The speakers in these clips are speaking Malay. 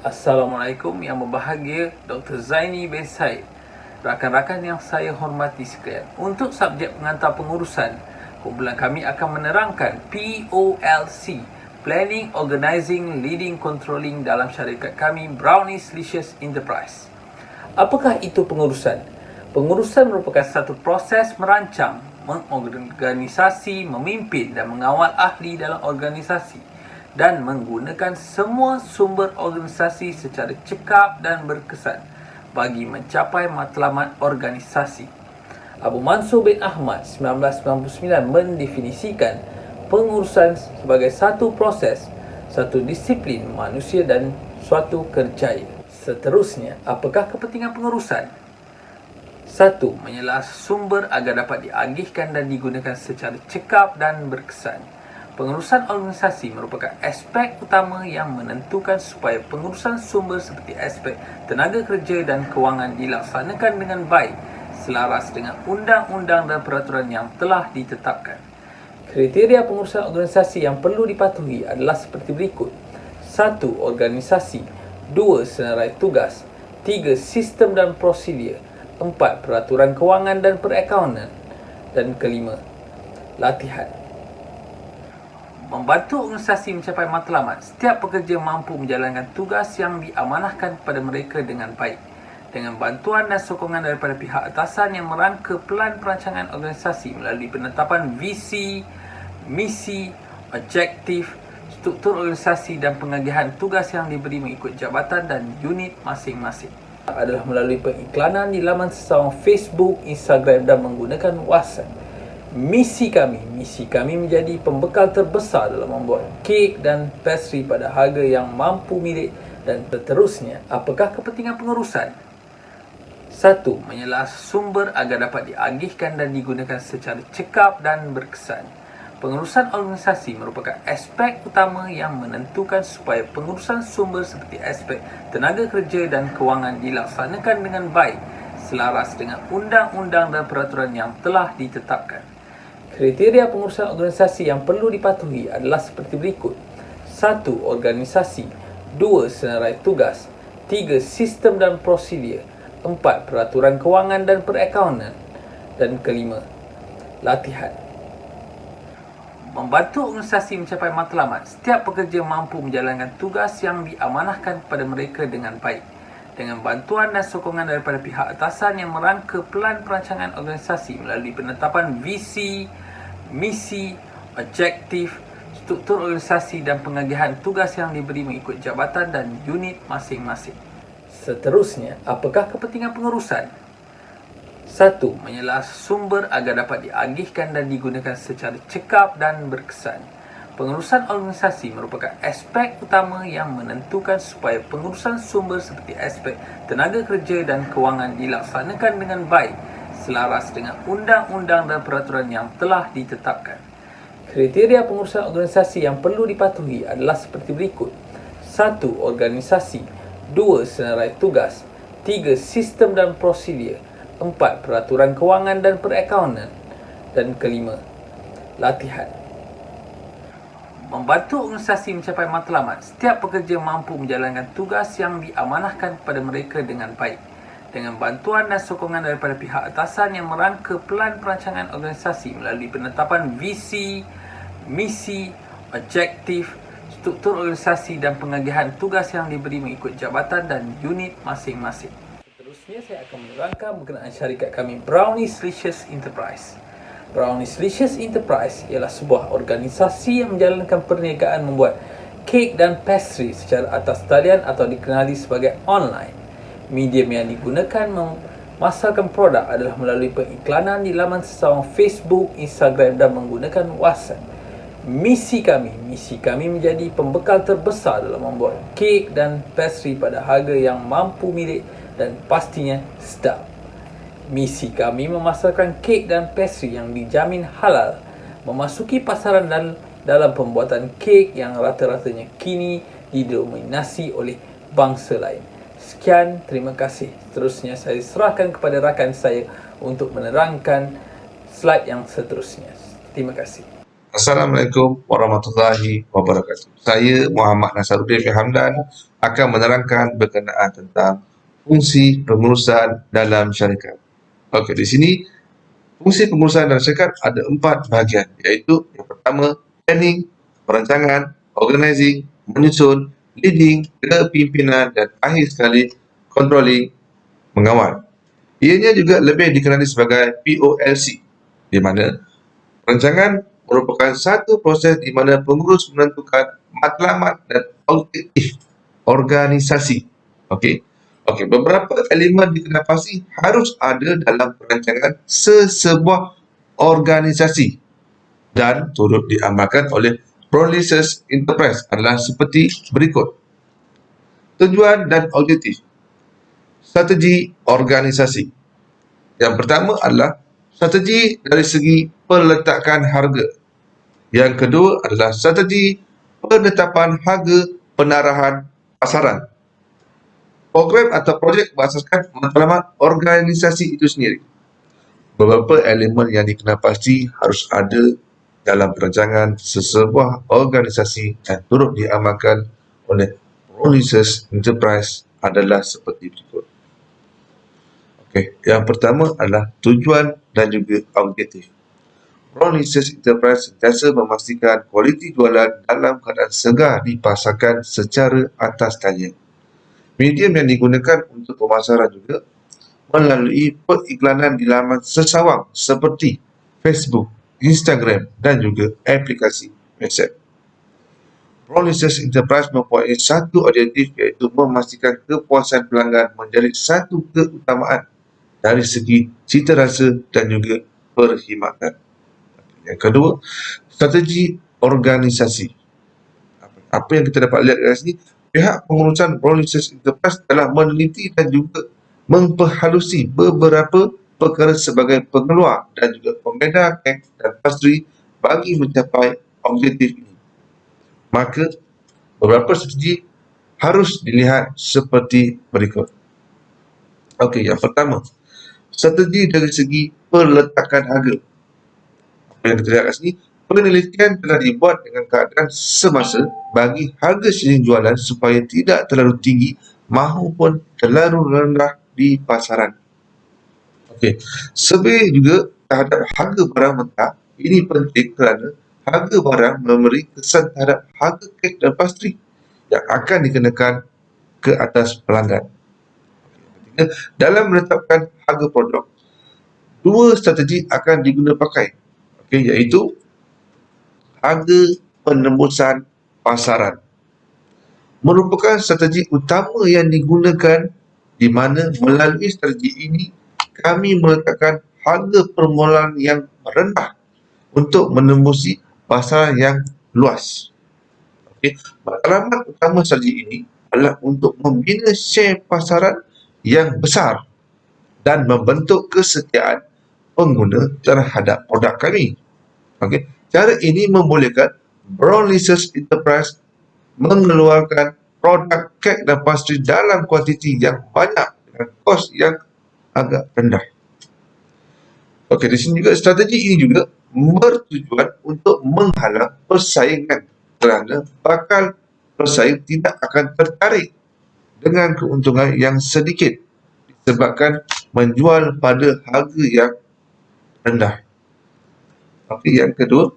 Assalamualaikum yang berbahagia, Dr. Zaini bin Said. Rakan-rakan yang saya hormati sekalian, untuk subjek pengantar pengurusan, kumpulan kami akan menerangkan POLC, Planning, Organising, Leading, Controlling dalam syarikat kami Brownies Licious Enterprise. Apakah itu pengurusan? Pengurusan merupakan satu proses merancang, mengorganisasi, memimpin dan mengawal ahli dalam organisasi dan menggunakan semua sumber organisasi secara cekap dan berkesan bagi mencapai matlamat organisasi. Abu Mansur bin Ahmad 1999 mendefinisikan pengurusan sebagai satu proses, satu disiplin manusia dan suatu kerjaya. Seterusnya, apakah kepentingan pengurusan? 1. Menyelah sumber agar dapat diagihkan dan digunakan secara cekap dan berkesan. Pengurusan organisasi merupakan aspek utama yang menentukan supaya pengurusan sumber seperti aspek tenaga kerja dan kewangan dilaksanakan dengan baik selaras dengan undang-undang dan peraturan yang telah ditetapkan. Kriteria pengurusan organisasi yang perlu dipatuhi adalah seperti berikut. 1. Organisasi. 2. Senarai tugas. 3. Sistem dan prosedur. 4. Peraturan kewangan dan perakaunan. Dan kelima, latihan. Membantu organisasi mencapai matlamat, setiap pekerja mampu menjalankan tugas yang diamanahkan kepada mereka dengan baik. Dengan bantuan dan sokongan daripada pihak atasan yang merangka pelan perancangan organisasi melalui penetapan visi, misi, objektif, struktur organisasi dan pengagihan tugas yang diberi mengikut jabatan dan unit masing-masing. Adalah melalui pengiklanan di laman sesawang Facebook, Instagram dan menggunakan WhatsApp. Misi kami menjadi pembekal terbesar dalam membuat kek dan pastry pada harga yang mampu milik. Dan seterusnya, apakah kepentingan pengurusan? 1. Menyelah sumber agar dapat diagihkan dan digunakan secara cekap dan berkesan. Pengurusan organisasi merupakan aspek utama yang menentukan supaya pengurusan sumber seperti aspek tenaga kerja dan kewangan dilaksanakan dengan baik selaras dengan undang-undang dan peraturan yang telah ditetapkan. Kriteria pengurusan organisasi yang perlu dipatuhi adalah seperti berikut. 1. Organisasi. 2. Senarai tugas. 3. Sistem dan prosedur. 4. Peraturan kewangan dan perakaunan. Dan kelima, latihan. Membantu organisasi mencapai matlamat, setiap pekerja mampu menjalankan tugas yang diamanahkan kepada mereka dengan baik. Dengan bantuan dan sokongan daripada pihak atasan yang merangka pelan perancangan organisasi melalui penetapan visi, misi, objektif, struktur organisasi dan pengagihan tugas yang diberi mengikut jabatan dan unit masing-masing. Seterusnya, apakah kepentingan pengurusan? 1. Menyelah sumber agar dapat diagihkan dan digunakan secara cekap dan berkesan. Pengurusan organisasi merupakan aspek utama yang menentukan supaya pengurusan sumber seperti aspek tenaga kerja dan kewangan dilaksanakan dengan baik selaras dengan undang-undang dan peraturan yang telah ditetapkan. Kriteria pengurusan organisasi yang perlu dipatuhi adalah seperti berikut. 1. Organisasi. 2. Senarai tugas. 3. Sistem dan prosedur. 4. Peraturan kewangan dan perakaunan. Dan kelima, latihan. Membantu organisasi mencapai matlamat, setiap pekerja mampu menjalankan tugas yang diamanahkan kepada mereka dengan baik. Dengan bantuan dan sokongan daripada pihak atasan yang merangka pelan perancangan organisasi melalui penetapan visi, misi, objektif, struktur organisasi dan pengagihan tugas yang diberi mengikut jabatan dan unit masing-masing. Seterusnya, saya akan menerangkan berkenaan syarikat kami Brownies Licious Enterprise. Brownies Licious Enterprise ialah sebuah organisasi yang menjalankan perniagaan membuat kek dan pastry secara atas talian atau dikenali sebagai online. Medium yang digunakan memasarkan produk adalah melalui pengiklanan di laman sesawang Facebook, Instagram dan menggunakan WhatsApp. Misi kami menjadi pembekal terbesar dalam membuat kek dan pastry pada harga yang mampu milik dan pastinya sedap. Misi kami memasarkan kek dan pastry yang dijamin halal, memasuki pasaran dalam pembuatan kek yang rata-ratanya kini didominasi oleh bangsa lain. Sekian, terima kasih. Seterusnya saya serahkan kepada rakan saya untuk menerangkan slide yang seterusnya. Terima kasih. Assalamualaikum warahmatullahi wabarakatuh. Saya Muhammad Nasaruddin Hamdan akan menerangkan berkenaan tentang fungsi pengurusan dalam syarikat. Okey, di sini fungsi pengurusan dalam syarikat ada 4 bahagian, iaitu yang pertama planning, perancangan, organizing, menyusun, leading, kepimpinan dan akhir sekali controlling, mengawal. Ianya juga lebih dikenali sebagai POLC, di mana perancangan merupakan satu proses di mana pengurus menentukan matlamat dan objektif organisasi. Okey. Okey, beberapa elemen dikenali harus ada dalam perancangan sesebuah organisasi dan turut diamalkan oleh Prolises Enterprise adalah seperti berikut. Tujuan dan objektif. Strategi organisasi. Yang pertama adalah strategi dari segi peletakan harga. Yang kedua adalah strategi penetapan harga penarahan pasaran. Program atau projek berasaskan matlamat organisasi itu sendiri. Beberapa elemen yang dikenal pasti harus ada dalam perancangan sesebuah organisasi dan turut diamalkan oleh Prolises Enterprise adalah seperti berikut. Okey, yang pertama adalah tujuan dan juga objektif. Prolises Enterprise sentiasa memastikan kualiti jualan dalam keadaan segar dipasarkan secara atas talian. Medium yang digunakan untuk pemasaran juga melalui periklanan di laman sesawang seperti Facebook, Instagram dan juga aplikasi WhatsApp. Prolises Enterprise mempunyai satu objektif, iaitu memastikan kepuasan pelanggan menjadi satu keutamaan dari segi cita rasa dan juga perkhidmatan. Yang kedua, strategi organisasi. Apa yang kita dapat lihat dari sini, pihak pengurusan Prolises Enterprise telah meneliti dan juga memperhalusi beberapa perkara sebagai pengeluar dan juga pembeda kek dan pastry bagi mencapai objektif ini. Maka, beberapa strategi harus dilihat seperti berikut. Okey, yang pertama, strategi dari segi peletakan harga. Apa yang kita lihat kat sini, penelitian telah dibuat dengan keadaan semasa bagi harga shilling jualan supaya tidak terlalu tinggi maupun terlalu rendah di pasaran. Okey, survey juga terhadap harga barang mentah. Ini penting kerana harga barang memberi kesan terhadap harga kek dan pastry yang akan dikenakan ke atas pelanggan. Dalam menetapkan harga produk, dua strategi akan digunakan pakai, iaitu harga penembusan pasaran. Merupakan strategi utama yang digunakan di mana melalui strategi ini kami meletakkan harga permulaan yang rendah untuk menembusi pasaran yang luas. Matlamat utama strategi ini adalah untuk membina share pasaran yang besar dan membentuk kesetiaan pengguna terhadap produk kami. Cara ini membolehkan Prolises Enterprise mengeluarkan produk kek dan pastry dalam kuantiti yang banyak dengan kos yang agak rendah. Okey, di sini juga strategi ini juga bertujuan untuk menghalang persaingan kerana bakal pesaing tidak akan tertarik dengan keuntungan yang sedikit disebabkan menjual pada harga yang rendah. Okey, yang kedua,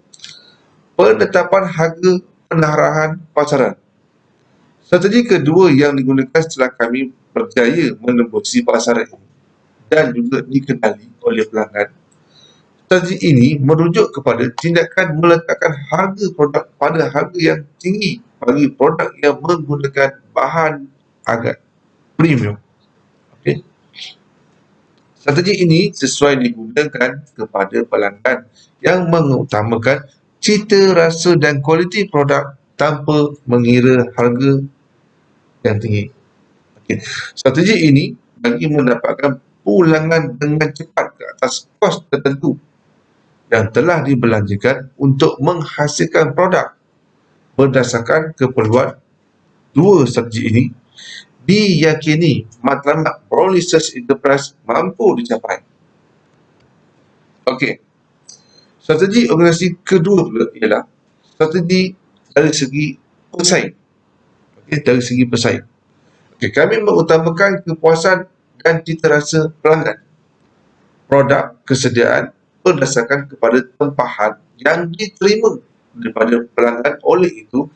penetapan harga penarahan pasaran. Strategi kedua yang digunakan setelah kami berjaya menembusi pasaran ini dan juga dikenali oleh pelanggan. Strategi ini merujuk kepada tindakan meletakkan harga produk pada harga yang tinggi bagi produk yang menggunakan bahan agak premium. Okey. Strategi ini sesuai digunakan kepada pelanggan yang mengutamakan cita rasa dan kualiti produk tanpa mengira harga yang tinggi. Okey. Strategi ini bagi mendapatkan pulangan dengan cepat ke atas kos tertentu yang telah dibelanjakan untuk menghasilkan produk. Berdasarkan keperluan, dua strategi ini diyakini matlamat Prolises Enterprise mampu dicapai. Okey. Strategi organisasi kedua pula ialah strategi dari segi pesaing. Okey, dari segi pesaing. Okey, kami mengutamakan kepuasan dan cita rasa pelanggan. Produk kesediaan berdasarkan kepada tempahan yang diterima daripada pelanggan. Oleh itu,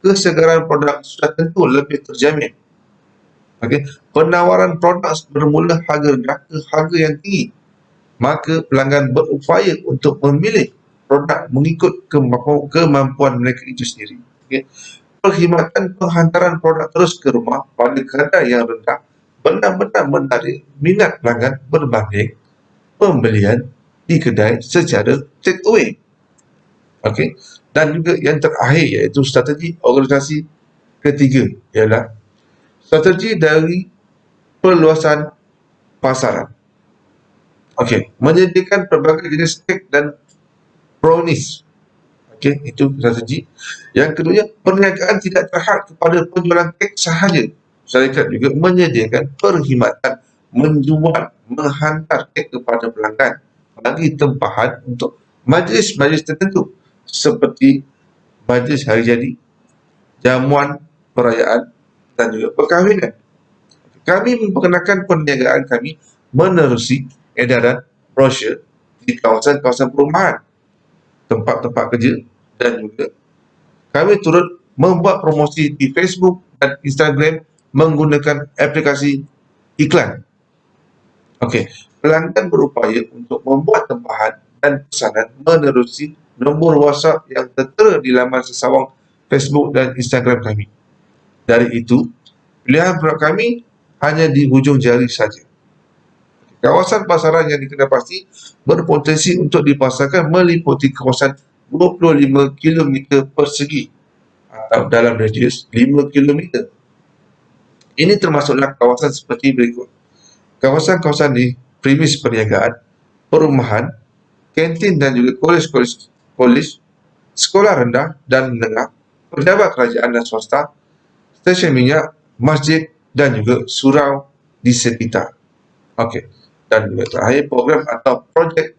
kesegaran produk sudah tentu lebih terjamin. Okey, penawaran produk bermula harga rendah ke harga yang tinggi. Maka pelanggan berupaya untuk memilih produk mengikut kemampuan mereka itu sendiri. Okey. Perkhidmatan penghantaran produk terus ke rumah pada kadar yang rendah benar-benar menarik minat pelanggan berbanding pembelian di kedai secara take away. Okey. Dan juga yang terakhir iaitu strategi organisasi ketiga ialah strategi dari perluasan pasaran. Okey, menyediakan pelbagai jenis kek dan brownies. Okey, itu strategi. Yang keduanya, perniagaan tidak terhad kepada penjualan kek sahaja. Syarikat juga menyediakan perkhidmatan menjual, menghantar kek kepada pelanggan bagi tempahan untuk majlis-majlis tertentu seperti majlis hari jadi, jamuan perayaan dan juga perkahwinan. Kami memperkenalkan perniagaan kami menerusi edaran brosur di kawasan-kawasan perumahan, tempat-tempat kerja dan juga kami turut membuat promosi di Facebook dan Instagram menggunakan aplikasi iklan. Okey, pelanggan berupaya untuk membuat tempahan dan pesanan menerusi nombor WhatsApp yang tertera di laman sesawang Facebook dan Instagram kami. Dari itu, pilihan produk kami hanya di hujung jari saja. Kawasan pasaran yang dikenal pasti berpotensi untuk dipasarkan meliputi kawasan 25 km persegi atau dalam radius 5 km. Ini termasuklah kawasan seperti berikut. Kawasan-kawasan di premis perniagaan, perumahan, kantin dan juga kolej, sekolah rendah dan menengah, pejabat kerajaan dan swasta, stesen minyak, masjid dan juga surau di sekitar. Okey. Dan juga terakhir, program atau projek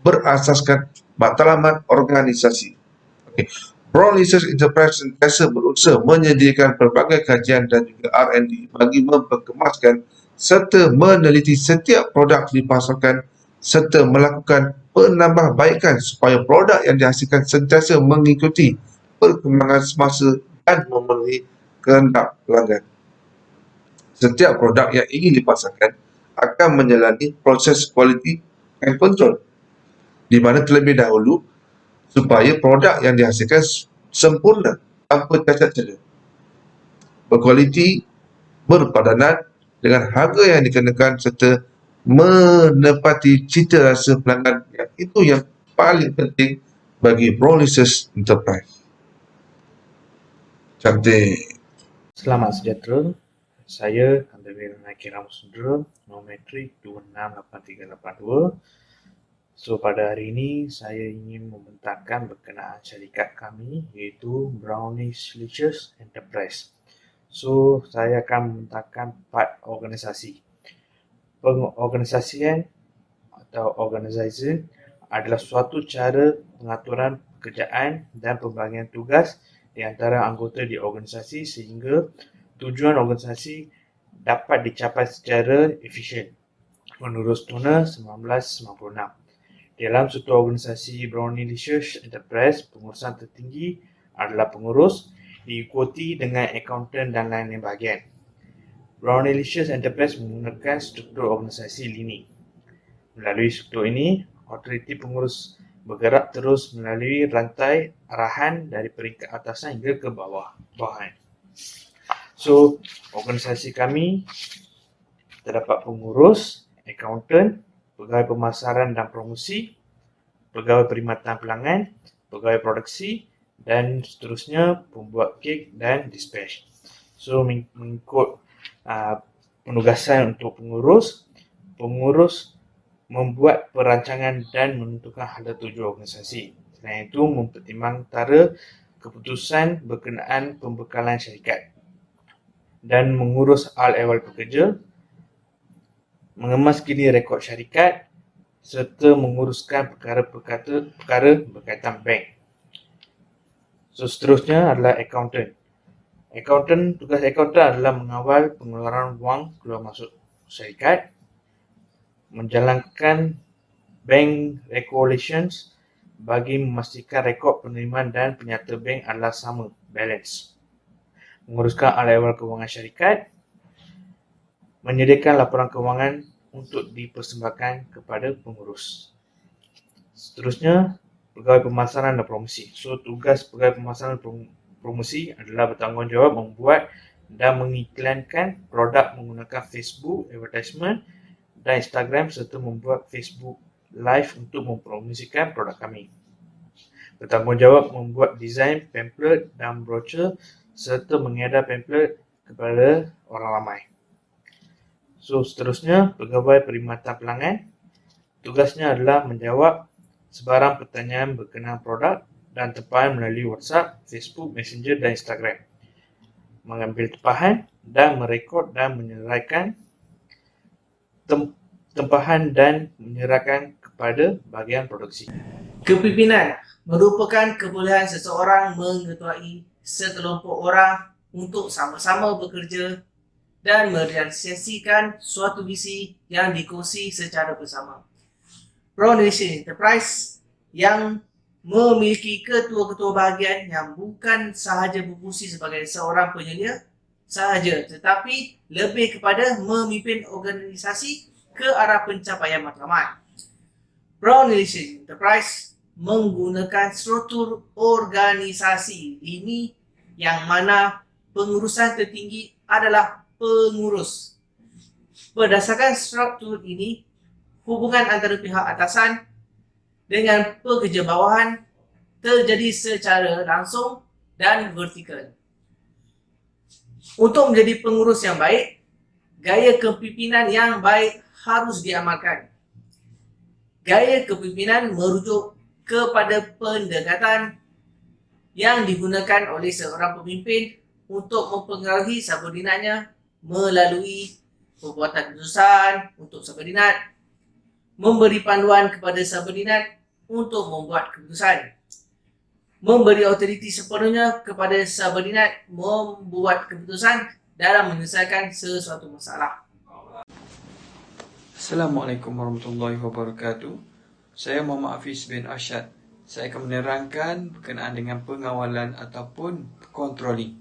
berasaskan matlamat organisasi. Okay. Brown Research Enterprise sentiasa berusaha menyediakan pelbagai kajian dan juga R&D bagi memperkemaskan serta meneliti setiap produk dipasarkan serta melakukan penambahbaikan supaya produk yang dihasilkan sentiasa mengikuti perkembangan semasa dan memenuhi kehendak pelanggan. Setiap produk yang ingin dipasarkan akan menjalani proses quality and control di mana terlebih dahulu supaya produk yang dihasilkan sempurna tanpa cacat celah, berkualiti, berpadanan dengan harga yang dikenakan serta menepati cita rasa pelanggan. Yang itu yang paling penting bagi Brown Research Enterprise. Cantik. Selamat sejahtera. Saya Kandavir Naiki Ramusundra, nometrik 268382. So, pada hari ini saya ingin membentangkan berkenaan syarikat kami iaitu Brownish Licious Enterprise. So, saya akan membentangkan 4 organisasi. Pengorganisasian atau organization adalah suatu cara pengaturan pekerjaan dan pembagian tugas di antara anggota di organisasi sehingga tujuan organisasi dapat dicapai secara efisien. Menurut Stoner 1996. Dalam suatu organisasi Brownish Licious Enterprise, pengurusan tertinggi adalah pengurus, diikuti dengan akauntan dan lain-lain bahagian. Brownish Licious Enterprise menggunakan struktur organisasi lini. Melalui struktur ini, otoriti pengurus bergerak terus melalui rantai arahan dari peringkat atasan hingga ke bawahan. So, organisasi kami terdapat pengurus, akauntan, pegawai pemasaran dan promosi, pegawai perkhidmatan pelanggan, pegawai produksi dan seterusnya pembuat kek dan dispatch. So, mengikut penugasan untuk pengurus membuat perancangan dan menentukan hala tuju organisasi. Selain itu, mempertimbangkan antara keputusan berkenaan pembekalan syarikat dan mengurus hal ehwal pekerja, mengemas kini rekod syarikat, serta menguruskan perkara berkaitan bank. So, seterusnya adalah accountant. Tugas accountant adalah mengawal pengeluaran wang keluar masuk syarikat, menjalankan bank reconciliations bagi memastikan rekod penerimaan dan penyata bank adalah sama, balance, menguruskan ahwal kewangan syarikat, menyediakan laporan kewangan untuk dipersembahkan kepada pengurus. Seterusnya, pegawai pemasaran dan promosi. So, tugas pegawai pemasaran dan promosi adalah bertanggungjawab membuat dan mengiklankan produk menggunakan Facebook advertisement dan Instagram serta membuat Facebook Live untuk mempromosikan produk kami. Bertanggungjawab membuat desain pamphlet dan brochure serta mengedar pamphlet kepada orang ramai. So, seterusnya, pegawai perkhidmatan pelanggan. Tugasnya adalah menjawab sebarang pertanyaan berkenaan produk dan tempahan melalui WhatsApp, Facebook, Messenger dan Instagram. Mengambil tempahan dan merekod dan menyerahkan tempahan dan menyerahkan kepada bahagian produksi. Kepimpinan merupakan kebolehan seseorang mengetuai sekelompok orang untuk sama-sama bekerja dan merealisasikan suatu visi yang dikongsi secara bersama. Brown Nation Enterprise yang memiliki ketua-ketua bahagian yang bukan sahaja berfungsi sebagai seorang penyelia sahaja, tetapi lebih kepada memimpin organisasi ke arah pencapaian matlamat. Brown Nation Enterprise menggunakan struktur organisasi ini yang mana pengurusan tertinggi adalah pengurus. Berdasarkan struktur ini, hubungan antara pihak atasan dengan pekerja bawahan terjadi secara langsung dan vertikal. Untuk menjadi pengurus yang baik, gaya kepimpinan yang baik harus diamalkan. Gaya kepimpinan merujuk kepada pendekatan yang digunakan oleh seorang pemimpin untuk mempengaruhi subordinatnya melalui pembuatan keputusan untuk subordinat, memberi panduan kepada subordinat untuk membuat keputusan, memberi otoriti sepenuhnya kepada subordinat membuat keputusan dalam menyelesaikan sesuatu masalah. Assalamualaikum warahmatullahi wabarakatuh. Saya Muhammad Hafiz bin Arsyad. Saya akan menerangkan berkenaan dengan pengawalan ataupun controlling.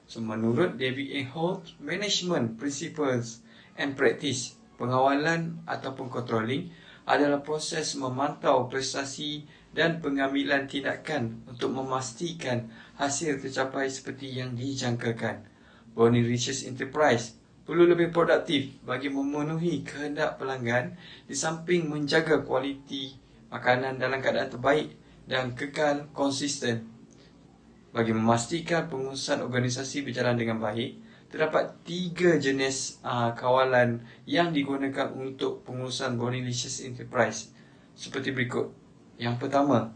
So, menurut David A. Holt, Management Principles and Practice, pengawalan ataupun controlling adalah proses memantau prestasi dan pengambilan tindakan untuk memastikan hasil tercapai seperti yang dijangkakan. Brownie Riches Enterprise perlu lebih produktif bagi memenuhi kehendak pelanggan di samping menjaga kualiti makanan dalam keadaan terbaik dan kekal konsisten. Bagi memastikan pengurusan organisasi berjalan dengan baik, terdapat 3 jenis kawalan yang digunakan untuk pengurusan Brownie Riches Enterprise seperti berikut. Yang pertama,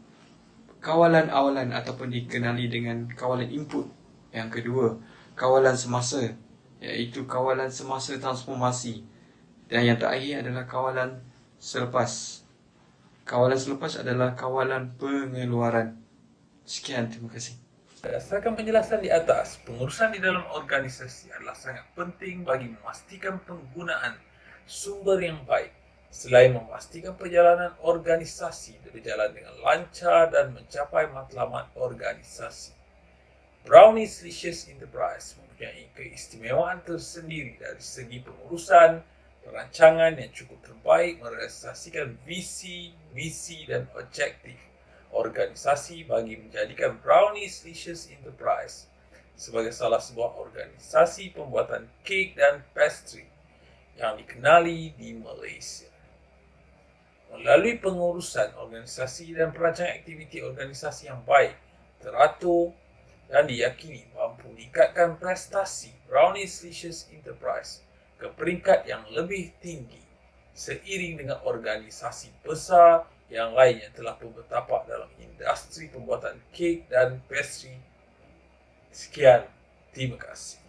kawalan awalan ataupun dikenali dengan kawalan input. Yang kedua, kawalan semasa, iaitu kawalan semasa transformasi. Dan yang terakhir adalah kawalan selepas. Kawalan selepas adalah kawalan pengeluaran. Sekian, terima kasih. Berdasarkan penjelasan di atas, pengurusan di dalam organisasi adalah sangat penting bagi memastikan penggunaan sumber yang baik. Selain memastikan perjalanan organisasi berjalan dengan lancar dan mencapai matlamat organisasi. Brownie Riches Enterprise mempunyai keistimewaan tersendiri dari segi pengurusan, perancangan yang cukup terbaik merealisasikan visi, misi dan objektif organisasi bagi menjadikan Brownie Riches Enterprise sebagai salah sebuah organisasi pembuatan kek dan pastry yang dikenali di Malaysia. Melalui pengurusan organisasi dan perancangan aktiviti organisasi yang baik, teratur dan diyakini mampu meningkatkan prestasi Brownie Riches Enterprise ke peringkat yang lebih tinggi seiring dengan organisasi besar yang lain yang telah pun bertapak dalam industri pembuatan kek dan pastry. Sekian, terima kasih.